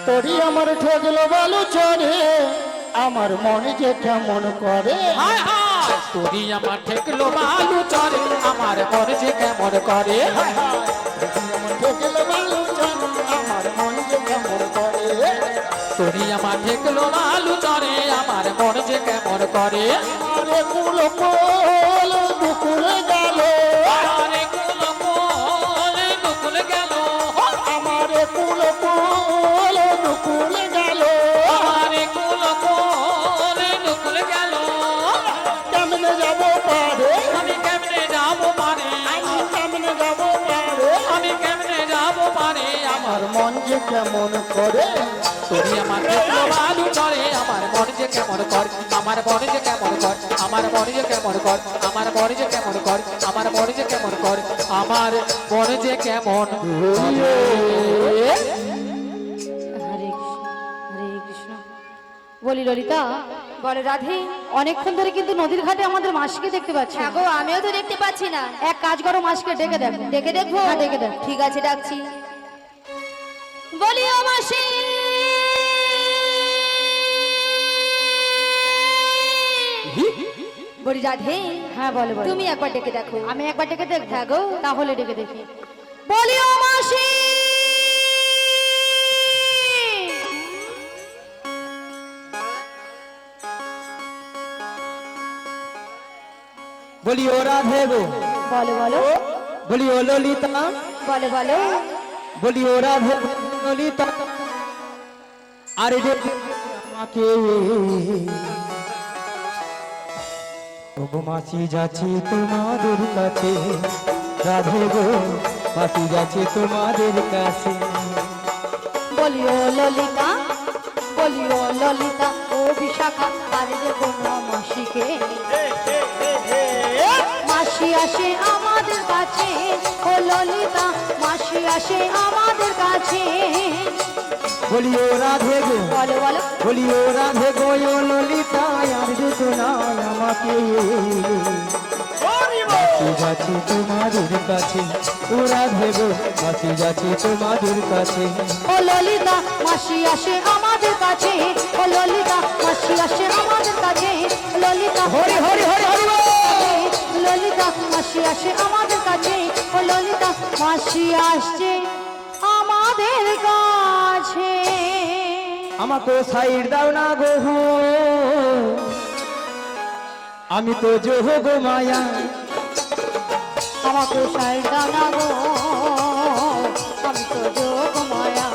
তোরই আমার ঠেকলো বালু চরে আমার মনে যে কেমন করে। হায় হায় তোরই আমার ঠেকলো বালু চরে আমার মনে যে কেমন করে। হায় হায় ঠেকলো বালু চরে আমার মনে যে কেমন করে। তোরই আমার ঠেকলো বালু চরে আমার মনে যে কেমন করে। আরে কুল কোল দুকুলে গেল আরে কুল কোলে দুকুল গেল। আমারে কুল কোল দুকুলে গেল আরে কুল কোলে দুকুল গেল। কেমনে যাব পারে আমি কেমনে যাব পারে আমি কেমনে যাব পারে আমি কেমনে যাব পারে। আমার মন যে কেমন করে। তোরই আমার ঠেকলো বালু চরে আমার মনে যে কেমন কর। আমার মনে যে কেমন কর আমার মনে যে কেমন কর আমার মনে যে কেমন কর আমার মনে যে কেমন কর আমার মনে যে কেমন করে। হরে হরে কৃষ্ণ। বলি ললিতা, বলে রাধে। অনেকক্ষণ ধরে কিন্তু নদীর ঘাটে আমাদের মাসিকে দেখতে পাচ্ছি হ্যাঁ গো, আমিও তো দেখতে পাচ্ছি না। এক কাজ করো, মাসিকে ডেকে দেখো। ডেকে দেখবো? হ্যাঁ, ডেকে দেখ। ঠিক আছে, ডাকছি। বলি ও মাসি, বলি রাধে। হ্যাঁ বলো বলো। তুমি একবার ডেকে দেখো। আমি একবার ডেকে দেখবো। হ্যাঁ গো। তাহলে ডেকে দেখি। বলি ও মাসি, বলি ও রাধে গো, বলো বলো বলি ও ললিতা, বলো বলো। বলি ও রাধে ললিতা, আরে যে আমাকে মাসি যাচ্ছি তোমাদের কাছে, রাধে গো মাসি যাচ্ছি তোমাদের কাছে। বলি ও ললিতা, বলি ও ললিতা, ও বিশাখা, আরে দেখো না মাসিকে। মাসি আসে আমাদের কাছে, ও ললিতা, মাসি আসে আমাদের কাছে। বলি ও রাধে গো, বলো বলো। বলি ও রাধে গো ও ললিতা, আর যেতো না আমাকে মাসি যাচ্ছি তোমাদের কাছে, ও রাধে গো মাসি যাচ্ছি তোমাদের কাছে। ও ললিতা, মাসি আসে আমাদের কাছে, ও ললিতা, মাসি আসে আমাদের কাছে। ললিতা হরি হরি হরি হরি বল। ললিতা, মাসি আসে আমাদের কাছে, ও ললিতা, মাসি আসছে আমাদের কাছে। আমাকে সাইড দাও না গো, আমি তো যোগ মায়া। আমাকে সাইড দাও না গো, আমি তো যোগ মায়া।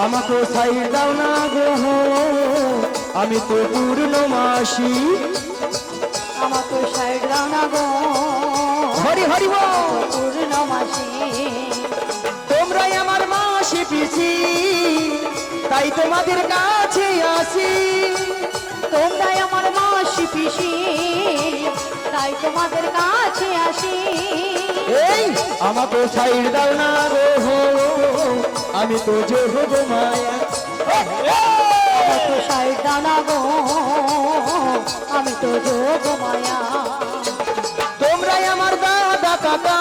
আমাকে সাইড দাও না গো, আমি তো পূর্ণমাসী। আমাকে সাইড দাও না গো, হরি হরি বল। পূর্ণমাসী। তোমরাই আমার মাসি পিসি, তাই তোমাদের কাছে আসি। তোমরাই আমার মাসি পিসি, তাই তোমাদের কাছে আসি। এই আমাকে সাইড দাও না গো, আমি তো যোগ মায়া। আমাকে সাইড দাও না গো, আমি তো যোগ মায়া। তোমরাই আমার দাদা কাকা,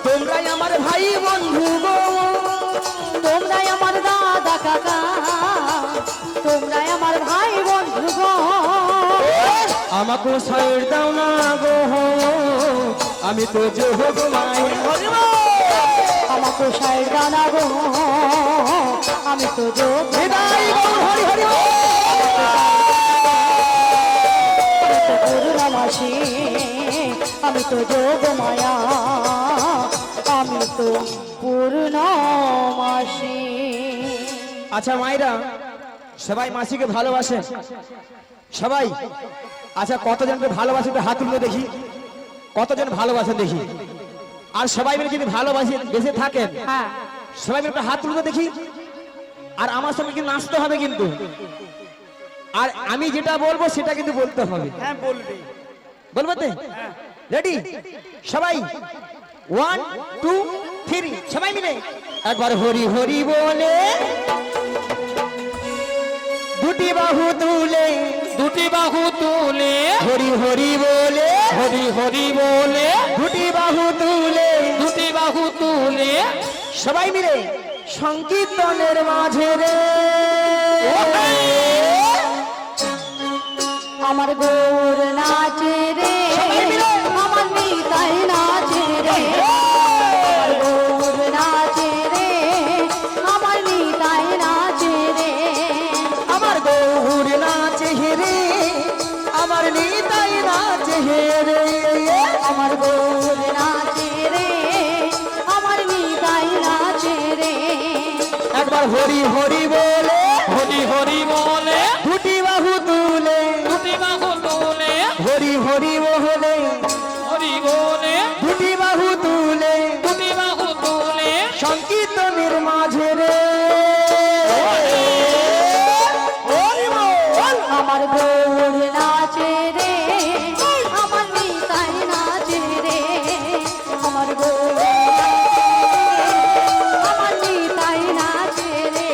তোমরাই আমার ভাই বন্ধু গো। তোমরাই আমার দাদা কাকা, তোমরাই আমার ভাই বন্ধু গো। আমাকে সাইড দাও না গো, আমি তো যোগ মায়া। আমাকে সাইড দাও না গো, আমি তো যোগ বিদায় গো, হরি হরি বল। পূর্ণমাসী, আমি তো যোগ মায়া, আমি তো পূর্ণমাসী। আচ্ছা মায়েরা, সবাই মাসিকে ভালোবাসেন সবাই? আচ্ছা কতজনকে ভালোবাসে একটু হাত তুলে দেখি, কতজন ভালোবাসেন দেখি। আর সবাই মিলে যদি ভালোবাসে বেঁচে থাকেন, হ্যাঁ সবাই মিলে একটু হাত তুলে দেখি। আর আমার সঙ্গে কিন্তু নাচতে হবে কিন্তু, আর আমি যেটা বলবো সেটা কিন্তু বলতে হবে। হ্যাঁ বলবি। বলবো তো? রেডি সবাই? 1 2 3 সবাই মিলে একবার হরি হরি বলে, দুটি বাহু তুলে, দুটি বাহু তুলে, হরি হরি বলে, হরি হরি বলে, দুটি বাহু তুলে, দুটি বাহু তুলে, সবাই মিলে সংকীর্তনের মাঝে রে আমার গৌর নাচে রে, আমার নিতাই নাচে রে, আমার গৌর নাচে রে, আমার নিতাই নাচে রে, আমার গৌর নাচে রে, আমার নিতাই নাচে রে, আমার গৌর নাচে রে, আমার নিতাই নাচে রে। একবার হরি হরি বলে হরি হরি বলে দুটি বাহু তুলে, দুটি বাহু তুলে হরি হরি বলে হরি বলে দুটি বাহু তুলে দুটি বাহু তুলে সংকীর্তনের মাঝে রে হরি বল। আমার গৌর নাচে রে, আমার নিতাই নাচে রে, আমার গৌর আমার নিতাই নাচে রে।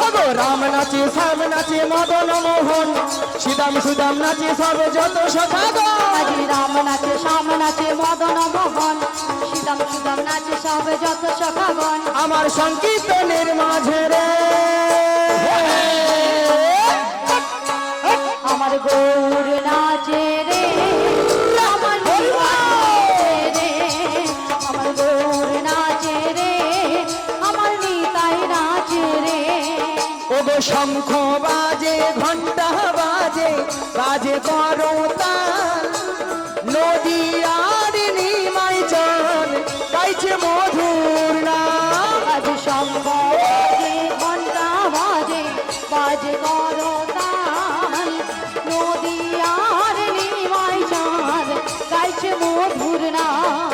ওগো রাম নাচে শ্যাম নাচে মদন মোহন, সুদাম সুদাম নাচে সব যত সখাগণ, আজি রাম নাচে, শ্যাম নাচে, মদন মোহন, সুদাম সুদাম নাচে সব যত সখাগণ। আমার সংকীর্তনের মাঝে রে আমার গৌর নাচে রে, আমার নিতাই রে, আমার গৌর নাচে রে, আমার নিতাই নাচে রে। ওগো শঙ্খ বাজে ঘন্টা বাজে বাজে করতাল, নদী আর নিমাই চান গাইছে মধুর নাম। আজ শঙ্খ বাজে, ঘণ্টা বাজে, বাজে করতাল, নদী আর নিমাই চাঁদ গাইছে মধুর নাম।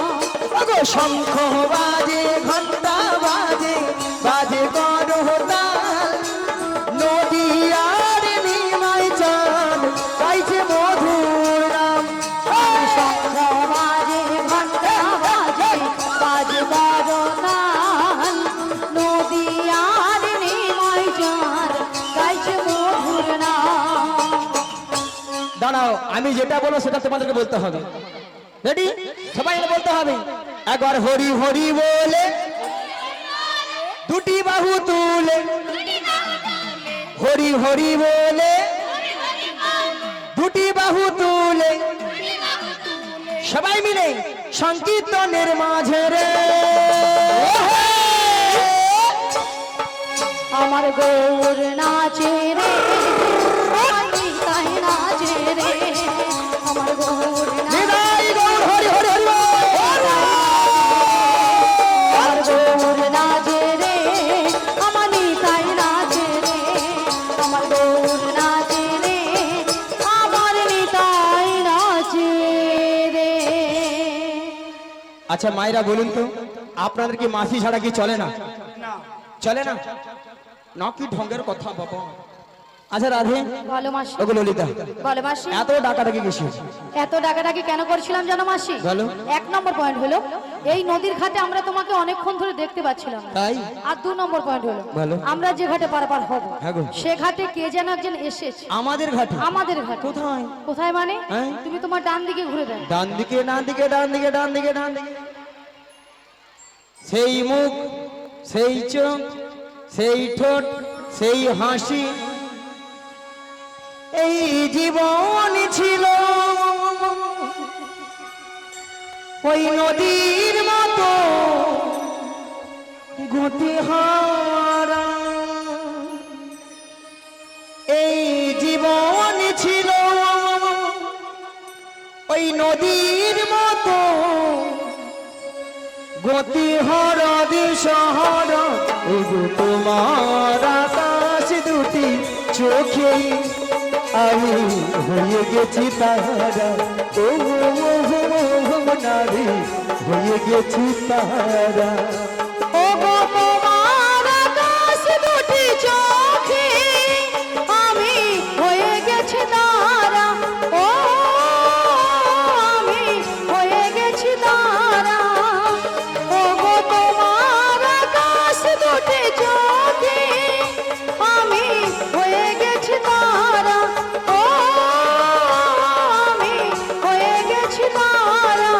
ওগো শঙ্খ বাজে ঘন্টা বাজে বাজে করতাল, নদী আর নিমাই চান গাইছে মধুর নাম। শঙ্খ বাজে, ঘণ্টা বাজে, বাজে করতাল, নদী আর নিমাই চাঁদ গাইছে মধুর নাম। দাঁড়াও, আমি যেটা বলবো সেটা তোমাদেরকে বলতে হবে। রেডি? সবাই মিলে বলতে হবে। একবার হরি হরি বলে দুটি বাহু তুলে, হরি হরি বলে দুটি বাহু তুলে, সবাই মিলে সংকীর্তনের মাঝে রে আমার গৌর নাচে রে, আমার নিতাই নাচে রে, আমার গৌর নাচে, নিতাই গৌর হরি হরি হরি বল। আমার গৌর নাচে রে, আমার নিতাই নাচে রে, আমার গৌর নাচে রে, আমার নিতাই নাচে রে। আচ্ছা মায়েরা বলুন তো, আপনাদের কি মাসি ছাড়া কি চলে না? চলে না? না কি ঢঙ্গের কথা বাবা। আচ্ছা রাধে, বলো মাসি, ওগো ললিতা, বলো মাসি, এত ডাকাডাকি কিসের? এত ডাকাডাকি কেন করছিলাম জানো মাসি? বলো। এক নম্বর পয়েন্ট হলো, এই নদীর ঘাটে আমরা তোমাকে অনেকক্ষণ ধরে দেখতে পাচ্ছিলাম না। তাই? আর 2 নম্বর পয়েন্ট হলো, বলো। আমরা যে ঘাটে পারাপার হব, হ্যাঁ গো। সে ঘাটে কে যেন একজন এসেছে। আমাদের ঘাটে? আমাদের ঘাটে। কোথায়? কোথায় মানে? হ্যাঁ? তুমি তোমার ডান দিকে ঘুরে দেখো। ডান দিকে ডান দিকে ডান দিকে ডান দিকে ডান দিকে, সেই মুখ, সেই চোখ, সেই ঠোঁট, সেই হাসি, এই জীবন ছিল ওই নদীর মতো গতিহারা, এই জীবন ছিল ওই নদীর মতো গতিহারা দিশাহারা। ওগো তোমার আকাশ দুটি চোখে আমি হয়ে গেছি তারা, ও নারী হয়ে গেছি তারা। ও গো তোমার আকাশ দুটি চোখে আমি হয়ে গেছি তারা, ও আমি হয়ে গেছি তারা। ও গো তোমার আকাশ দুটি চোখে আমি হয়ে গেছি তারা, ও আমি হয়ে গেছি তারা।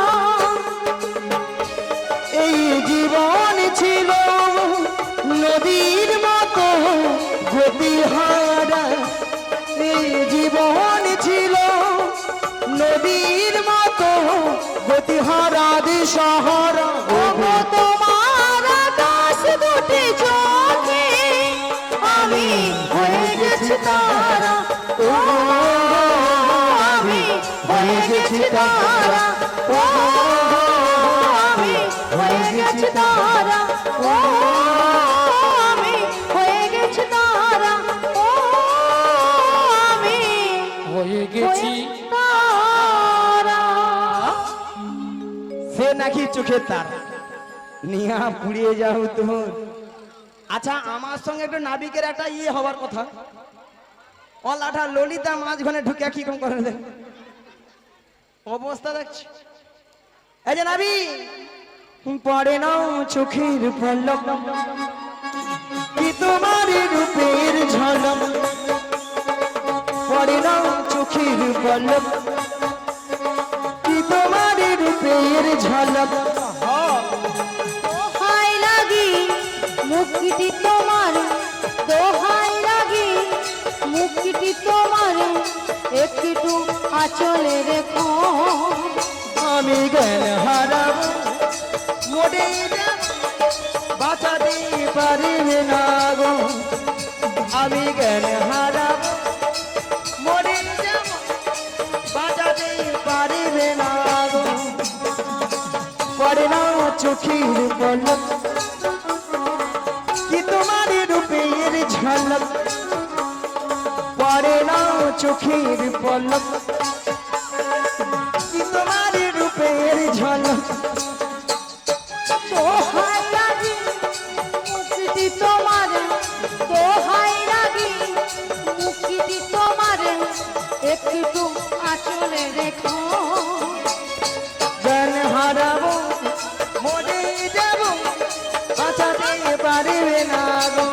এই জীবন ও আমি হয়ে গেছি তারা, ও আমি হয়ে গেছি তারা। সে নাকি চোখের তার নিয়া পুড়িয়ে যাও তোর। আচ্ছা আমার সঙ্গে একটু নাবিকের একটা ইয়ে হবার কথা। অলাটা ললিতা মাঝখানে ঢুকে কি কম করে দেন অবস্থা দেখছি। এই যে নাবি পড়ে নাও চোখের পলক, কি তোমার রূপের ঝলক, পড়ে নাও চোখের পলক, কি তোমার রূপের ঝলক। দোহাই লাগি মুক্তি তোমার, দোহাই লাগি মুক্তি তোমার, একটু আঁচলে রেখো। আমি জ্ঞান হারাব মোড়ে বাঁচাতে পারিবে না গো, আমি জ্ঞান হারাব মোড়ে বাঁচাতে পারিবে না গো। পড়ে না চোখের পলক, কি তোমার রূপের ঝলক, পড়ে না চোখের পলক, কি তোমার রূপের ঝলক। দোহাই লাগি মুক্তি তোমার, দোহাই লাগি মুক্তি তোমার, একটু আঁচলে রেখো। জ্ঞান হারাবো মরে যাব বাঁচাতে পারিবে না গো,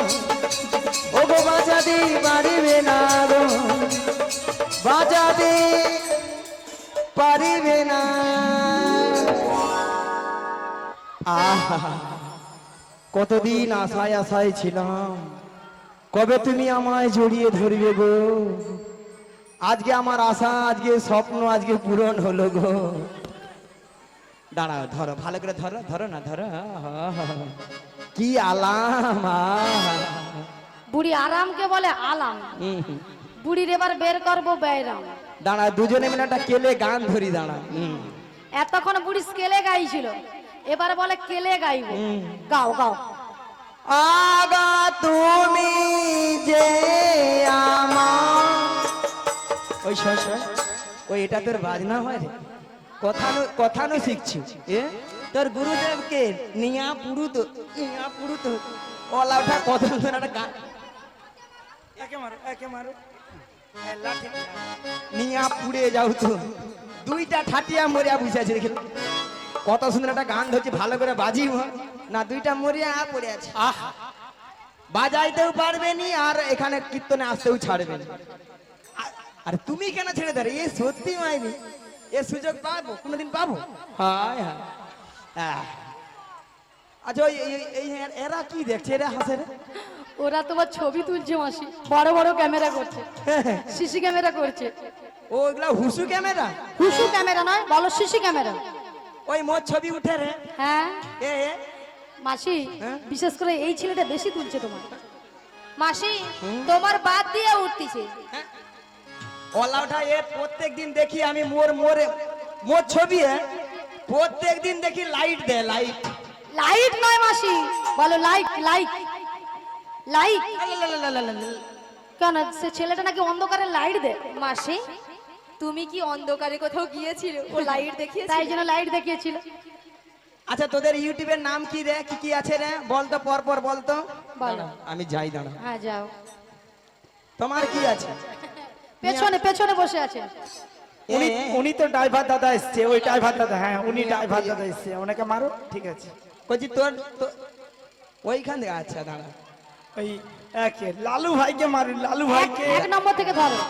ও গো বাঁচাতে পারিবে না গো, বাঁচাতে পারিবে না। আহা কতদিন আশায় আশায় ছিলাম, কবে তুমি আমায় জড়িয়ে ধরবে গো। আজকে আমার আশা, আজকে স্বপ্ন, আজকে পূরণ হলো গো। দাঁড়াও, ধরো ভালো করে, ধরো ধরো না, ধরো। কি আলাম, বুড়ি আরামকে বলে আলাম, বুড়ির এবার বের করবো বেরাম। দাঁড়া দুজনে মিলে একটা কেলে গান ধরি, দাঁড়া। এতক্ষণ বুড়ি স্কেলে গাইছিল, এবার বলে কেলে গাইবো। গাও গাও। আগা তুমি যে আমার, ওই শশ ওই এটা তোর বাজনা হয় রে, কথানো শিখছি। এ তোর গুরুদেবকে নিয়া পুরুত, ইয়া পুরুত ওলা ওঠা কত সুন্দর একটা গান। একে মারো, একে মারো, নিয়া পুড়ে যাও তো, দুইটা ঠাটিয়া মরিয়া বুঝাছে দেখে কত সুন্দর একটা গান ধরছি, ভালো করে বাজি না, দুইটা মরিয়া পড়ে আছে। আহ বাজাইতেও পারবে নি আর এখানে কীর্তনে আসতেও ছাড়বে না। আর তুমি কেন ছেড়ে ধরে, এ সত্যি মাইনি, এ সুযোগ পাবো কোনোদিন, পাবো? হায় হায়। আচ্ছা এই এরা কি দেখছে, এরা হাসে রে? ওরা তোমার ছবি তুলছে মাসি, বড় বড় ক্যামেরা করছে, সিসি ক্যামেরা করছে। ও এগুলা হুসু ক্যামেরা? হুসু ক্যামেরা নয়, বলো সিসি ক্যামেরা। ওই মোর ছবি উঠে রে। হ্যাঁ এ মাসি, বিশেষ করে এই ছেলেটা বেশি তুলছে তোমার। মাসি তোমার বাদ দিয়ে উঠতেছে। ওলা ওঠা এ প্রত্যেক দিন দেখি আমি মোর ছবি প্রত্যেক দিন দেখি লাইট দেয়, লাইট। লাইট নয় মাসি, বলো লাইক লাইক লাইক। কেন সে ছেলেটা নাকি অন্ধকারে লাইট দেয়? মাসি তুমি কি অন্ধকারে কোথাও গিয়েছিলে? ও লাইট দেখিয়েছে, তাই জন্য লাইট দেখিয়েছিল। আচ্ছা তোদের ইউটিউবের নাম কি রে, কি কি আছে রে, বলতো পর পর বলতো। বলো। আমি যাই, দাঁড়া। হ্যাঁ যাও। তোমার কি আছে? পেছনে পেছনে বসে আছে। উনি তো ড্রাইভার দাদা এসছে, ওই ড্রাইভার দাদা। হ্যাঁ উনি ড্রাইভার দাদা এসছে, ওনাকে মারো। ঠিক আছে, কইছি তোর ওইখান থেকে। আচ্ছা দাঁড়া, ওই একে লালু ভাইকে মারুন, লালু ভাইকে। এক নম্বর থেকে ধরো।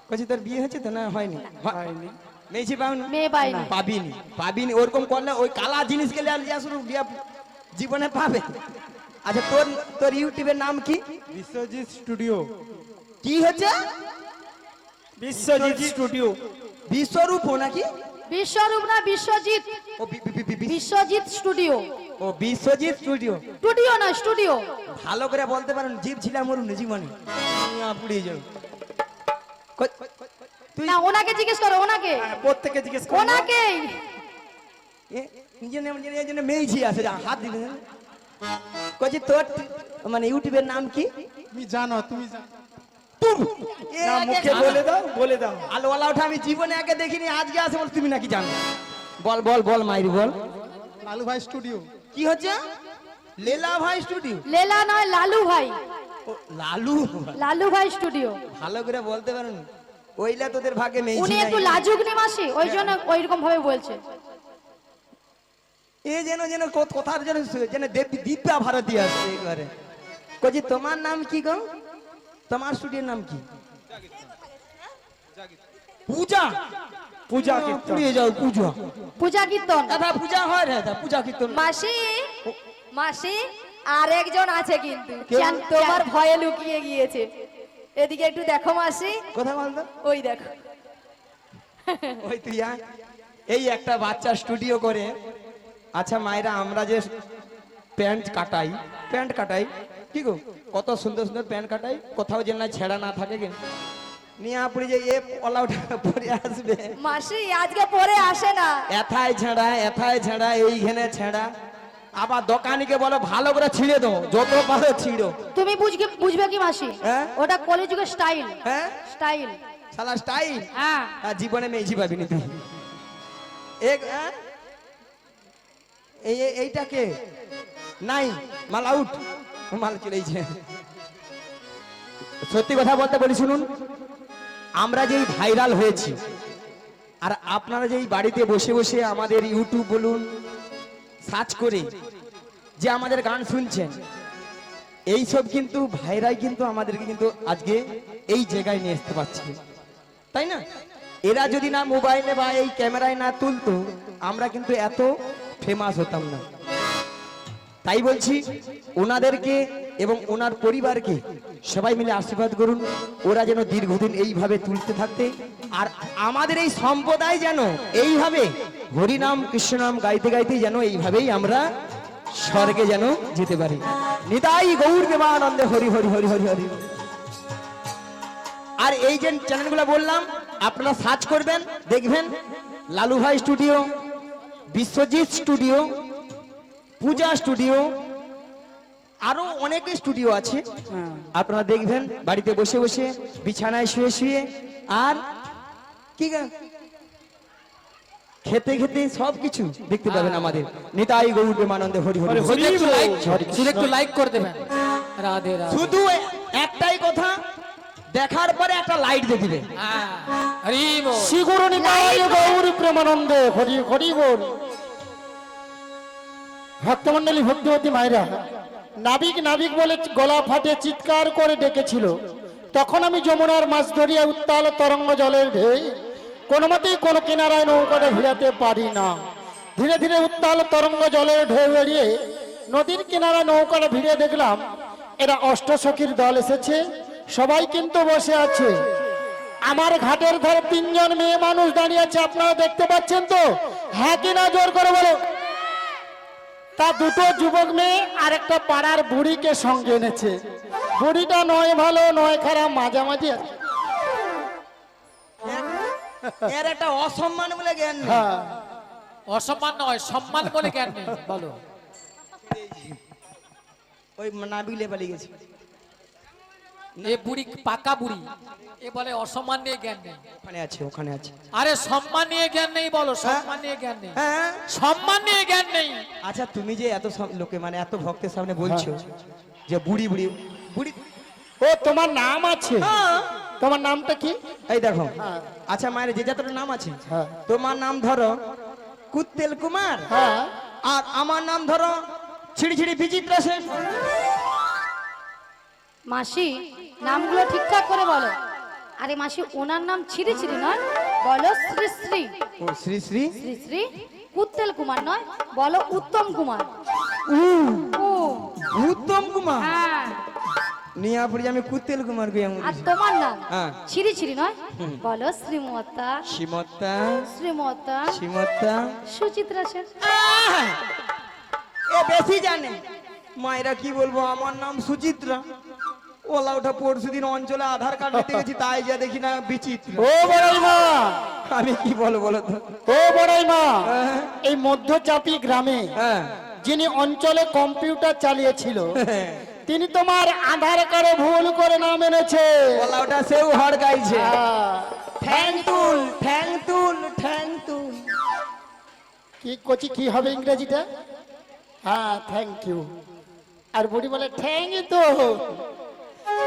কইছি তোর বিয়ে হয়েছে তো? না হয়নি। হয়নি। মেয়েছি পাওনি? মেয়ে পাইনি। পাবিনি, পাবিনি। ওরকম করলে ওই কালা জিনিস গেলে আর লিয়া শুরু বিয়া জীবনে পাবে। আচ্ছা তোর ইউটিউবের নাম কি? বিশ্বজিৎ স্টুডিও। কি হচ্ছে? বিশ্বজিৎ স্টুডিও। বিশ্বরূপ নাকি? বিশ্বরূপ না, বিশ্বজিৎ। ও বিশ্বজিৎ স্টুডিও। ও বিশ্বজিৎ স্টুডিও। স্টুডিও না, স্টুডিও। ভালো করে বলতে পারেন, জীব ছিলাম মরুন জীবনে পুড়িয়ে যাও। তুই না, ওনাকে জিজ্ঞেস করো, ওনাকে। প্রত্যেকে জিজ্ঞেস করো। ওনাকে। নিজের জন্য মেয়েছি আছে, হাত দিলে কইছি তোর মানে ইউটিউবের নাম কি? তুমি জানো, তুমি জানো। এ না, আগে মুখে জানো। বলে দাও, বলে দাও। আলো ওয়ালা ওঠা আমি জীবনে আগে দেখিনি, আজকে আসে বল তুমি নাকি জানো? বল বল বল মাইরি বল। লালু ভাই স্টুডিও। কি হচ্ছে? লেলা ভাই স্টুডিও? লেলা নয়, লালু ভাই। ও, লালু। লালু ভাই স্টুডিও। ভালো করে বলতে পারেন, ওইলা তোদের ভাগে মেয়ে উনি একটু লাজুক নি মাসি, ওই জন্য ওইরকম ভাবে বলছে। এ যেন যেন কথার যেন যেন দিব্যা ভারতী আসছে একবারে। কইছি তোমার নাম কি গো? তোমার স্টুডিওর নাম কি? পূজা। পূজা কীর্তন। পুড়িয়ে যাও পূজা। পূজা কীর্তন। দাদা পূজা হয় রে, দাদা পূজা কীর্তন। মাসি, মাসি আর একজন আছে কিন্তু কে? তোমার ভয়ে লুকিয়ে গিয়েছে। এদিকে একটু দেখো মাসি, কথা বলতো। ওই দেখো। ওই তুই আয়। এই একটা বাচ্চা স্টুডিও করে। আচ্ছা মায়েরা, আমরা যে প্যান্ট কাটাই কি গো, কত সুন্দর সুন্দর প্যান্ট কাটাই, কোথাও যেন না ছেঁড়া না থাকে গে নিয়ে আপনি যে এ পলাউটা পরে আসবে, মাসি আজকে পরে আসে না। এথায় ছেঁড়া এইখানে ছেঁড়া। আবার দোকানিকে বলো ভালো করে ছিঁড়ে দাও, যত পারো ছিঁড়ো। তুমি বুঝবে কি মাসি? হ্যাঁ? ওটা কলিযুগের স্টাইল। হ্যাঁ স্টাইল। শালা স্টাইল। হ্যাঁ। আর জীবনে মেয়েছি পাবিনি তুই। হ্যাঁ? এইটাকে নাই মাল আউট, মাল চলেছে। সত্যি কথা বলতে বলি শুনুন, আমরা যেই ভাইরাল হয়েছি আর আপনারা যেই বাড়িতে বসে বসে আমাদের ইউটিউব বলুন সার্চ করে যে আমাদের গান শুনছেন, এই সব কিন্তু ভাইরাই কিন্তু আমাদেরকে কিন্তু আজকে এই জায়গায় নিয়ে আসতে পারছে, তাই না? এরা যদি না মোবাইলে বা এই ক্যামেরায় না তুলতো, আমরা কিন্তু এত ফেমাস হতাম না। তাই বলছি ওনাদেরকে এবং ওনার পরিবারকে সবাই মিলে আশীর্বাদ করুন, ওরা যেন দীর্ঘদিন এইভাবে তুলতে থাকতে, আর আমাদের এই সম্প্রদায় যেন এইভাবে হরিনাম কৃষ্ণনাম গাইতে গাইতে যেন এইভাবেই আমরা স্বর্গে যেন যেতে পারি। নিতাই গৌর প্রেমানন্দে হরি হরি হরি হরি হরি। আর এই যে চ্যানেলগুলো বললাম আপনারা সার্চ করবেন, দেখবেন লালু ভাই স্টুডিও, বিশ্বজিৎ স্টুডিও, পূজা স্টুডিও, আরো অনেক স্টুডিও আছে। আপনারা দেখবেন বাড়িতে বসে বসে, বিছানায় শুয়ে শুয়ে, আর কি খেতে খেতে সবকিছু দেখতে পাবেন আমাদের। নিতাই গৌর প্রেমানন্দে হরি হরি হরি। শুধু একটু লাইক করে দেবেন। রাধে রাধে। শুধু একটাই কথা, দেখার পরে একটা লাইট দিয়ে দিবে। হ্যাঁ, হরি বল। শ্রী গুরু নিতাই গৌর প্রেমানন্দে হরি হরি বল। ভক্তমন্ডলী, ভক্তিবতী মায়েরা, নাবিক নাবিক বলে গলা ফাটে চিৎকার করে ডেকেছিল। তখন আমি যমুনার মাছ ধরিয়া উত্তাল তরঙ্গ জলের ঢেউ, কোনো মতেই কোনো কিনারায় নৌকাটা ভিড়াতে পারি না। ধীরে ধীরে উত্তাল তরঙ্গ জলের ঢেউ এড়িয়ে নদীর কিনারা নৌকাটা ভিড়ে দেখলাম এরা অষ্টসখীর দল এসেছে। সবাই কিন্তু বসে আছে। আমার ঘাটের ধারে তিনজন মেয়ে মানুষ দাঁড়িয়ে আছে, আপনারা দেখতে পাচ্ছেন তো? হ্যাঁ কিনা জোর করে বলো। তা দুটো যুবক মেয়ে আর একটা পাড়ার বুড়িকে সঙ্গে এনেছে। বুড়িটা নয় ভালো নয় খারাপ, মাঝামাঝি আছে। এর একটা অসম্মান বলে জ্ঞান নেই। হ্যাঁ, অসম্মান নয়, সম্মান বলে জ্ঞান নেই। বলো। ওই নাবিলে পালিয়ে গেছে। এ বুড়ি পাকা বুড়ি, এ বলে অসম্মান নিয়ে জ্ঞান নেই। ওখানে আছে। আরে সম্মান নিয়ে জ্ঞান নেই বলো, সম্মান নিয়ে জ্ঞান নেই। হ্যাঁ। সম্মান নিয়ে জ্ঞান নেই। আচ্ছা তুমি যে এত লোকে মানে এত ভক্তের সামনে বলছো যে বুড়ি বুড়ি বুড়ি, ও তোমার নাম আছে? হ্যাঁ। তোমার নামটা কি? এই দেখো। হ্যাঁ। আচ্ছা মায়ের যে যতটা নাম আছে, হ্যাঁ। তোমার নাম ধরো কুত্তেল কুমার, হ্যাঁ। আর আমার নাম ধরো ছিড়ি ছিড়ি বিচিত্রা সেন। মাসি নামগুলো ঠিকঠাক করে বলো। আরে মাসি, ওনার নাম ছিরি ছিরি নয়, বলো শ্রী শ্রী। ও শ্রী শ্রী শ্রী শ্রী কুত্তেল কুমার নয়, বলো উত্তম কুমার। ও উত্তম কুমার। হ্যাঁ। নিয়া পড়ি আমি কুত্তেল কুমার গিয়ে আর তোমার নাম হ্যাঁ। ছিরি ছিরি নয়, বলো শ্রীমতা। শ্রীমত্তা শ্রীমতা শ্রীমত্তা সুচিত্রা সেন। এ বেশি জানে। মায়েরা কি বলবো, আমার নাম সুচিত্রা। ওলা ওঠা পরশুদিন অঞ্চলে আধার কার্ড নিতে গেছি, তাই যা দেখি না বিচিত্র। ও বড়াই মা, আমি কি বলবো বলো তো? ও বড়াই মা, হ্যাঁ। এই মধ্যচাপি গ্রামে হ্যাঁ যিনি অঞ্চলে কম্পিউটার চালিয়েছিল তিনি তোমার আধার কার্ডে ভুল করে নাম এনেছে। বলা ওটা সেও হড় গাইছে। হ্যাঁ। ঠ্যাং তুল, ঠ্যাং তুল, ঠ্যাং তুল। কি কচি কি হবে ইংরেজিটা? হ্যাঁ, থ্যাংক ইউ। আর বুড়ি বলে থ্যাংক ইউ। তো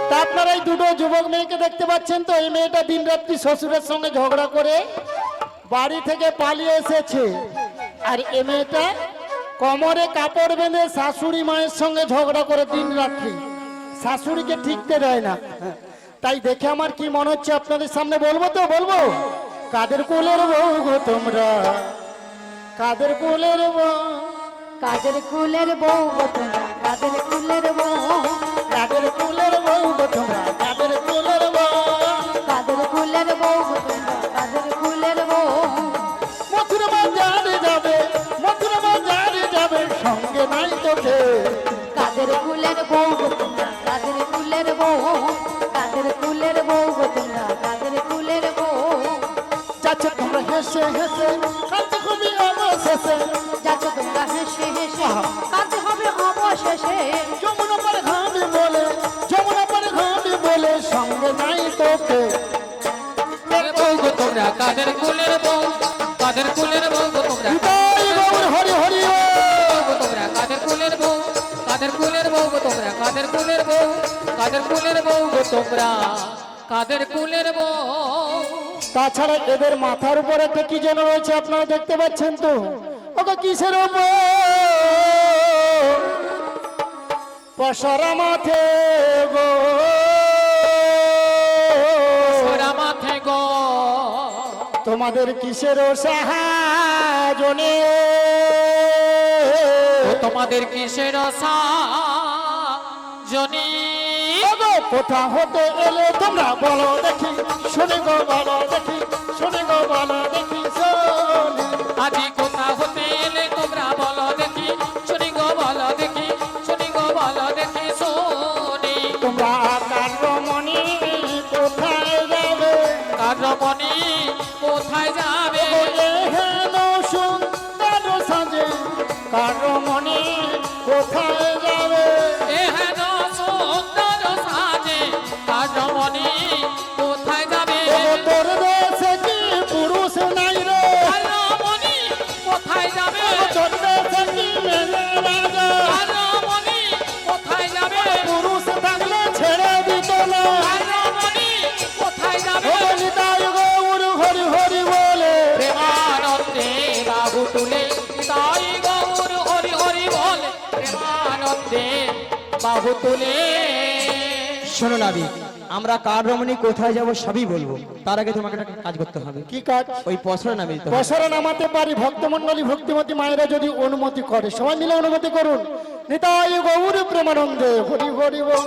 তা আপনারা এই দুটো যুবক মেয়েকে দেখতে পাচ্ছেন তো, এই মেয়েটা দিনরাত্রি শ্বশুরের সঙ্গে ঝগড়া করে বাড়ি থেকে পালিয়ে এসেছে, আর এ মেয়েটা কোমরে কাপড় বেঁধে শাশুড়ি মায়ের সঙ্গে ঝগড়া করে দিনরাত্রি, শাশুড়িকে ঠিকতে দেয় না। তাই দেখে আমার কি মনে হচ্ছে আপনাদের সামনে বলবো, তো বলবো। কাদের কোলের বউ গো তোমরা, কাদের কোলের বউ, কাদের কুলের বউ গো তোমরা, কাদের কুলের বউ, কাদের কোলের বউ গো তোমরা, কাদের কোলের বউ। কাদের কুলের বউ গো তোমরা, কাদের কুলের বউ। মথুরা বাজারে যাবে, মথুরা বাজারে যাবে, সঙ্গে নাই তোকে। কাদের কুলের বউ গো তোমরা, কাদের কুলের বউ, কাদের কুলের বউ গো তোমরা, কাদের কুলের বউ। যাচ্ছে তোমরা হেসে হেসে, কাঁদতে খুবই অবশেষে। যাচ্ছ তোমরা হেসে হেসে, কাঁদতে হবে অবশেষে। যমুনা পারে ঘামে বলে, যমুনা পারে ঘামে বলে, সঙ্গে নাই তোকে। বউ গো তোমরা কাদের কুলের বউ, কাদের কুলের বউ গো তোমরা, হৃদয় গৌর হরি হরি ও। বউ গো তোমরা কাদের কুলের বউ, কাদের কুলের বউ গো তোমরা, কাদের কুলের বউ, কাদের কুলের বউ গো তোমরা, কাদের কুলের বউ। তাছাড়া এদের মাথার উপর একটা কি যেন রয়েছে, আপনারা দেখতে পাচ্ছেন তো? ওকে কিসের উপর? পশরা মাথে গো, ওরা মাথে গো, তোমাদের কিসের সাহায্যে? তোমাদের কিসের জনি, কোথা হতে এলে তোমরা বলো দেখি, শুনে গো বলো দেখি, শুনে গো বলো দেখি, শোনে। আজি কোথা হতে এলে তোমরা বলো দেখি, শুনি গো বলো দেখি, শুনি গো বলো দেখি শুনি। তোমরা কার রমণী কোথায় যাবে? কার রমণী কোথায় যাবে? হেন সুন্দর সাজে কার রমণী কোথায় যাবে? এহেন সুন্দর সাজে কার রমণী কোথায় যাবে? তোর দেশে কি পুরুষ নাই রে? কার রমণী কোথায় যাবে? তোর দেশে কি মেয়ে রাজা? কার রমণী কোথায় যাবে? পুরুষ থাকলে ছেড়ে দিত না। কার রমণী কোথায় যাবে? ও নিতাই গৌর হরি হরি বলে, প্রেমানন্দে বাহু তুলে, তাই গৌর হরি হরি বলে, প্রেমানন্দে বাহু তুলে। শোনো নাবি, আমরা কার রমণী কোথায় যাব সবই বলবো, তার আগে তোমাকে একটা কাজ করতে হবে। কি কাজ? ওই পছরা নাবি দিতে হবে। পশরা নামাতে পারি, ভক্তমন্ডলী ভক্তিমতী মায়েরা যদি অনুমতি করে, সবাই মিলে অনুমতি করুন। নিতাই গৌর প্রেমানন্দে হরি হরি বল।